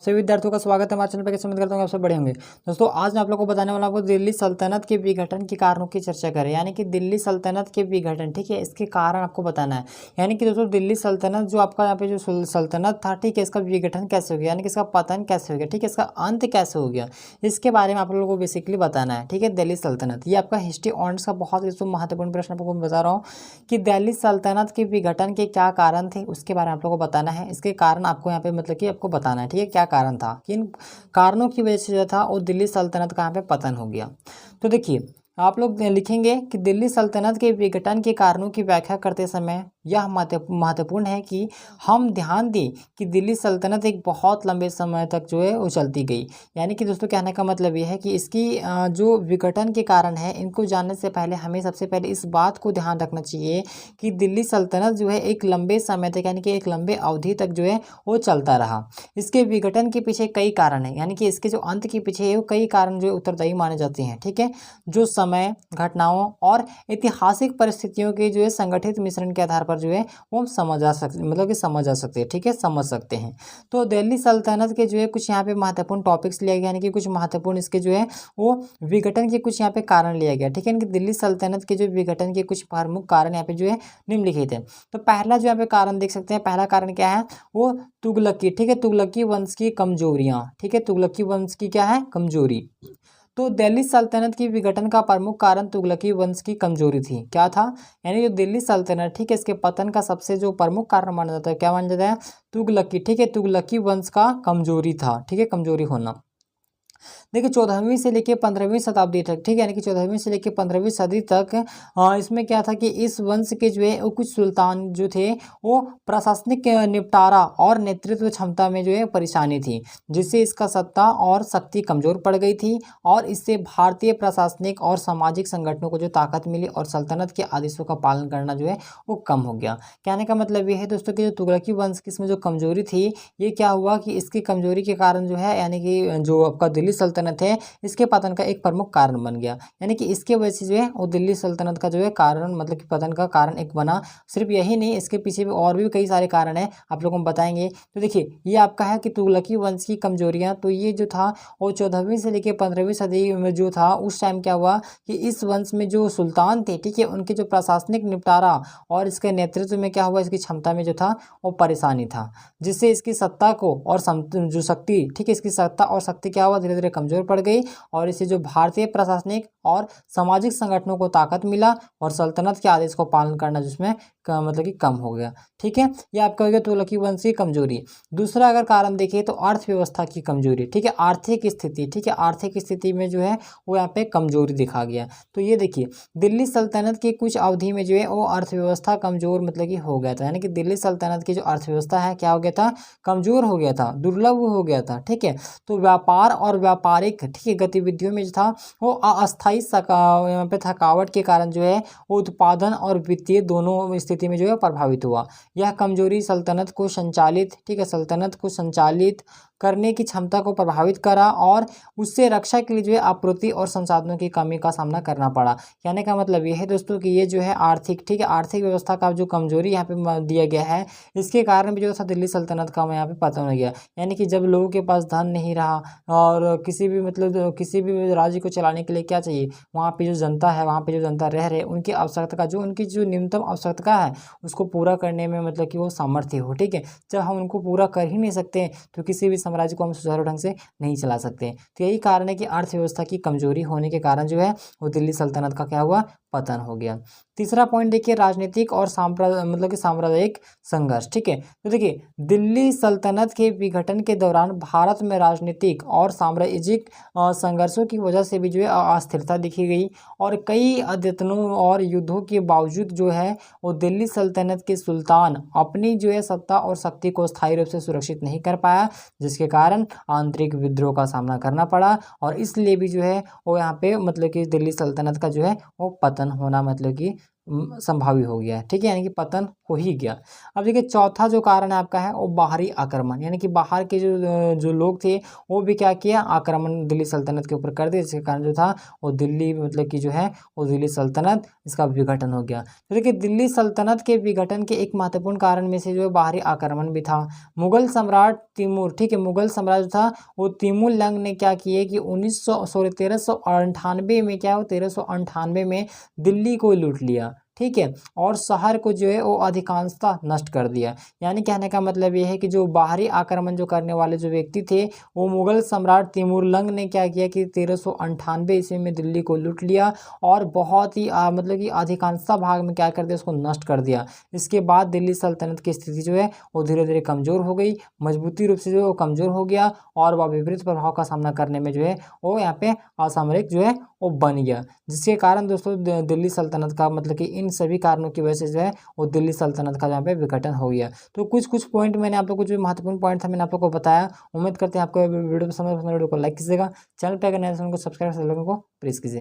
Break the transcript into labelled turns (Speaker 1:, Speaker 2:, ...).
Speaker 1: सभी विद्यार्थियों का स्वागत है हमारे चैनल पर। कैसे उम्मीद करता हूँ आप सब बढ़िया होंगे। दोस्तों आज मैं आप लोगों को बताने वाला हूँ दिल्ली सल्तनत के विघटन के कारणों की चर्चा करें, यानी कि दिल्ली सल्तनत के विघटन, ठीक है, इसके कारण आपको बताना है। यानी कि दोस्तों दिल्ली सल्तनत जो आपका यहाँ पे जो सल्तनत था, ठीक है, इसका विघटन कैसे हो गया, यानी कि इसका पतन कैसे हो गया, ठीक है, इसका अंत कैसे हो गया, इसके बारे में आप लोगों को बेसिकली बताना है। ठीक है, दिल्ली सल्तनत ये आपका हिस्ट्री ऑनर्स का बहुत ही महत्वपूर्ण प्रश्न आपको मैं बता रहा हूँ कि दिल्ली सल्तनत के विघटन के क्या कारण थे, उसके बारे में आप लोगों को बताना है। इसके कारण आपको यहाँ पे मतलब कि आपको बताना है, ठीक है, क्या कारण था, किन कारणों की वजह से जो था वो दिल्ली सल्तनत का यहाँ पे पतन हो गया। तो देखिए आप लोग लिखेंगे कि दिल्ली सल्तनत के विघटन के कारणों की व्याख्या करते समय यह महत्वपूर्ण है कि हम ध्यान दें कि दिल्ली सल्तनत एक बहुत लंबे समय तक जो है वो चलती गई। यानी कि दोस्तों कहने का मतलब ये है कि इसकी जो विघटन के कारण है इनको जानने से पहले हमें सबसे पहले इस बात को ध्यान रखना चाहिए कि दिल्ली सल्तनत जो है एक लंबे समय तक, यानी कि एक लंबे अवधि तक जो है वो चलता रहा। इसके विघटन के पीछे कई कारण हैं, यानी कि इसके जो अंत के पीछे है वो कई कारण जो है उत्तरदायी माने जाते हैं। ठीक है, जो समय, घटनाओं और ऐतिहासिक परिस्थितियों के जो है संगठित मिश्रण के आधार पर जो है वो समझ आ सकते, मतलब कि समझ आ सकते हैं। ठीक है, समझ सकते हैं। तो दिल्ली सल्तनत के जो है कुछ यहाँ पे महत्वपूर्ण टॉपिक्स लिया गया, यानी कि कुछ महत्वपूर्ण इसके जो है वो विघटन के कुछ यहाँ पे कारण लिया गया। ठीक है, इनके दिल्ली सल्तनत के जो विघटन के कुछ प्रमुख कारण यहाँ पे जो है निम्नलिखित है। तो पहला जो यहाँ पे कारण देख सकते हैं, पहला कारण क्या है, वो तुगलकी, ठीक है, तुगलकी वंश की कमजोरियां। ठीक है, तुगलकी वंश की क्या है, कमजोरी। तो दिल्ली सल्तनत की विघटन का प्रमुख कारण तुगलकी वंश की कमजोरी थी। क्या था, यानी जो दिल्ली सल्तनत, ठीक है, इसके पतन का सबसे जो प्रमुख कारण माना जाता है, क्या माना जाता है, तुगलकी, ठीक है, तुगलकी वंश का कमजोरी था। ठीक है, कमजोरी होना। देखिए 14वीं से लेकर 15वीं शताब्दी तक, ठीक है, यानी कि 14वीं से लेकर 15वीं सदी तक इसमें क्या था कि इस वंश के जो है वो कुछ सुल्तान जो थे वो प्रशासनिक निपटारा और नेतृत्व क्षमता में जो है परेशानी थी, जिससे इसका सत्ता और शक्ति कमजोर पड़ गई थी और इससे भारतीय प्रशासनिक और सामाजिक संगठनों को जो ताकत मिली और सल्तनत के आदेशों का पालन करना जो है वो कम हो गया। कहने का मतलब ये है दोस्तों कि जो तुगलकी वंश की इसमें जो कमजोरी थी, ये क्या हुआ कि इसकी कमजोरी के कारण जो है, यानी कि जो आपका दिल्ली सल्तनत है इसके पतन का एक प्रमुख कारण बन गया। यानी कि इसके वजह से जो है वो दिल्ली सल्तनत का जो है कारण, मतलब कि पतन का कारण एक बना। सिर्फ यही नहीं, इसके पीछे भी और भी कई सारे कारण हैं, आप लोगों को बताएंगे। तो देखिए ये आपका है कि तुगलकी वंश की कमजोरियां, तो ये जो था वो 14वीं से लेकर 15वीं सदी में जो था उस टाइम क्या हुआ कि इस वंश में जो सुल्तान थे, ठीक है, उनके जो प्रशासनिक निपटारा और इसके नेतृत्व में क्या हुआ, इसकी क्षमता में जो था वो परेशानी था, जिससे इसकी सत्ता को और जो शक्ति, ठीक है, इसकी सत्ता और शक्ति क्या हुआ, धीरे धीरे कमजोर पड़ गई और इससे जो भारतीय प्रशासनिक और सामाजिक संगठनों को ताकत मिला और सल्तनत के आदेश को पालन करना जिसमें मतलब कि कम हो गया। ठीक है, ये आपका हो गया तुगलकी वंश की कमजोरी। दूसरा अगर कारण देखिए तो अर्थव्यवस्था की कमजोरी। ठीक है, आर्थिक स्थिति, ठीक है, आर्थिक स्थिति में जो है वो यहाँ पे कमजोरी दिखा गया। तो ये देखिए दिल्ली सल्तनत की कुछ अवधि में जो है वो अर्थव्यवस्था कमजोर मतलब कि हो गया था, यानी कि दिल्ली सल्तनत की जो अर्थव्यवस्था है क्या हो गया था, कमजोर हो गया था, दुर्लभ हो गया था। ठीक है, तो व्यापार और व्यापारिक, ठीक है, गतिविधियों में जो था वो अस्थायी यहाँ पे थकावट के कारण जो है वो उत्पादन और वित्तीय दोनों स्थिति में जो है प्रभावित हुआ। यह कमजोरी सल्तनत को संचालित, ठीक है, सल्तनत को संचालित करने की क्षमता को प्रभावित करा और उससे रक्षा के लिए जो है आपूर्ति और संसाधनों की कमी का सामना करना पड़ा। कहने का मतलब ये है दोस्तों कि ये जो है आर्थिक, ठीक है, आर्थिक व्यवस्था का जो कमजोरी यहाँ पे दिया गया है, इसके कारण भी जो था दिल्ली सल्तनत का यहाँ पे पतन हो गया। यानी कि जब लोगों के पास धन नहीं रहा और किसी भी मतलब किसी भी राज्य को चलाने के लिए क्या चाहिए, वहाँ पे जो जनता है, वहाँ पे जो जनता रह रहे उनकी आवश्यकता का जो उनकी जो न्यूनतम आवश्यकता है उसको पूरा करने में मतलब कि वो सामर्थ्य हो। ठीक है, जब हम उनको पूरा कर ही नहीं सकते तो किसी भी साम्राज्य को हम सुचारू ढंग से नहीं चला सकते। तो यही कारण है कि अर्थव्यवस्था की कमजोरी होने के कारण जो है वो दिल्ली सल्तनत का क्या हुआ, पतन हो गया। तीसरा पॉइंट देखिए राजनीतिक और मतलब कि साम्प्रदायिक संघर्ष। ठीक है, तो देखिए दिल्ली सल्तनत के विघटन के दौरान भारत में राजनीतिक और साम्राज्यिक संघर्षों की वजह से भी जो है अस्थिरता दिखी गई और कई अद्यतनों और युद्धों के बावजूद जो है वो दिल्ली सल्तनत के सुल्तान अपनी जो है सत्ता और शक्ति को स्थायी रूप से सुरक्षित नहीं कर पाया, जिसके कारण आंतरिक विद्रोह का सामना करना पड़ा और इसलिए भी जो है वो यहाँ पे मतलब कि दिल्ली सल्तनत का जो है वो पतन होना मतलब कि संभावी हो गया, ठीक है, यानी कि पतन हो ही गया। अब देखिए चौथा जो कारण है आपका है वो बाहरी आक्रमण, यानी कि बाहर के जो लोग थे वो भी क्या किया, आक्रमण दिल्ली सल्तनत के ऊपर कर दिया, जिसके कारण जो था वो दिल्ली मतलब कि जो है वो दिल्ली सल्तनत इसका विघटन हो गया। तो देखिए दिल्ली सल्तनत के विघटन के एक महत्वपूर्ण कारण में से जो है बाहरी आक्रमण भी था। मुगल सम्राट तिमूर, ठीक है, मुगल सम्राट जो था वो तिमूर लंग ने क्या किए कि 1398 में क्या हो, 1398 में दिल्ली को लूट लिया, ठीक है, और शहर को जो है वो अधिकांशतः नष्ट कर दिया। यानी कहने का मतलब ये है कि जो बाहरी आक्रमण जो करने वाले जो व्यक्ति थे वो मुगल सम्राट तिमूरलंग ने क्या किया कि 1398 ईस्वी में दिल्ली को लूट लिया और बहुत ही मतलब कि अधिकांशतः भाग में क्या कर दिया, उसको नष्ट कर दिया। इसके बाद दिल्ली सल्तनत की स्थिति जो है वो धीरे धीरे कमज़ोर हो गई, मजबूती रूप से जो है वो कमज़ोर हो गया और वह विपरीत प्रभाव का सामना करने में जो है वो यहाँ पे असामरिक जो है वो बन गया, जिसके कारण दोस्तों दिल्ली सल्तनत का मतलब कि इन सभी कारणों की वजह से जो है वो दिल्ली सल्तनत का यहाँ पे विघटन हो गया। तो कुछ कुछ पॉइंट मैंने आप लोग को जो महत्वपूर्ण पॉइंट था मैंने आप लोग को बताया। उम्मीद करते हैं आपको वीडियो पसंद है, वीडियो को लाइक कीजिएगा, चैनल पे अगर नए हैं तो सब्सक्राइब लोगों को प्रेस कीजिए।